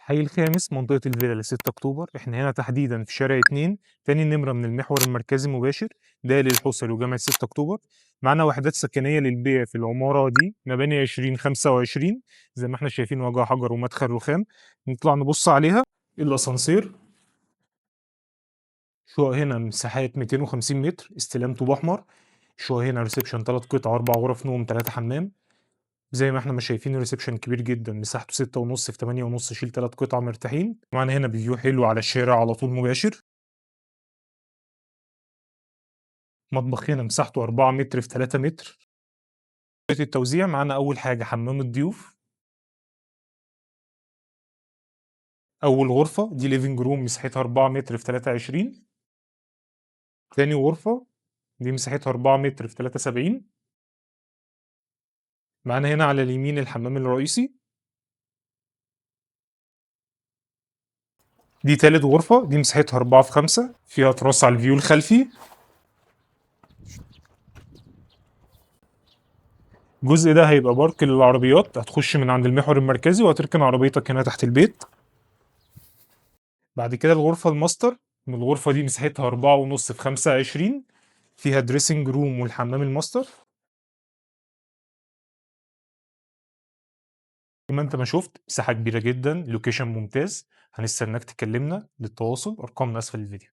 حي الخامس منطقة الفيلا ل6 أكتوبر، إحنا هنا تحديدًا في شارع 2 تاني نمرة من المحور المركزي مباشر، ده للحُسَري وجامعة 6 أكتوبر. معانا وحدات سكنية للبيع في العمارة دي، مباني 2025 زي ما إحنا شايفين واجهة حجر ومدخل رخام. نطلع نبُص عليها. الأسانسير، شقق هنا مساحات 250 متر، استلام طوب أحمر. شقق هنا ريسبشن 3 قطع، 4 غرف نوم، 3 حمام. زي ما إحنا ما شايفين الريسبشن كبير جدًا، مساحته 6.5 في 8.5، يشيل 3 قطع مرتاحين. معانا هنا view حلو على الشارع على طول مباشر. مطبخ هنا مساحته 4 متر في 3 متر. طريقة التوزيع معانا أول حاجة حمام الضيوف. أول غرفة دي living room مساحتها 4 متر في 23. تاني غرفة دي مساحتها 4 متر في 73. معانا هنا على اليمين الحمام الرئيسي. دي تالت غرفة، دي مساحتها 4 في 5، فيها تراس على الفيو الخلفي. الجزء ده هيبقى بارك للعربيات، هتخش من عند المحور المركزي وهتركن عربيتك هنا تحت البيت. بعد كده الغرفة الماستر، من الغرفة دي مساحتها 4.5 في 25، فيها دريسنج روم والحمام الماستر. زي ما انت ما شفت مساحة كبيرة جدا، لوكيشن ممتاز. هنستناك تكلمنا للتواصل، ارقامنا اسفل الفيديو.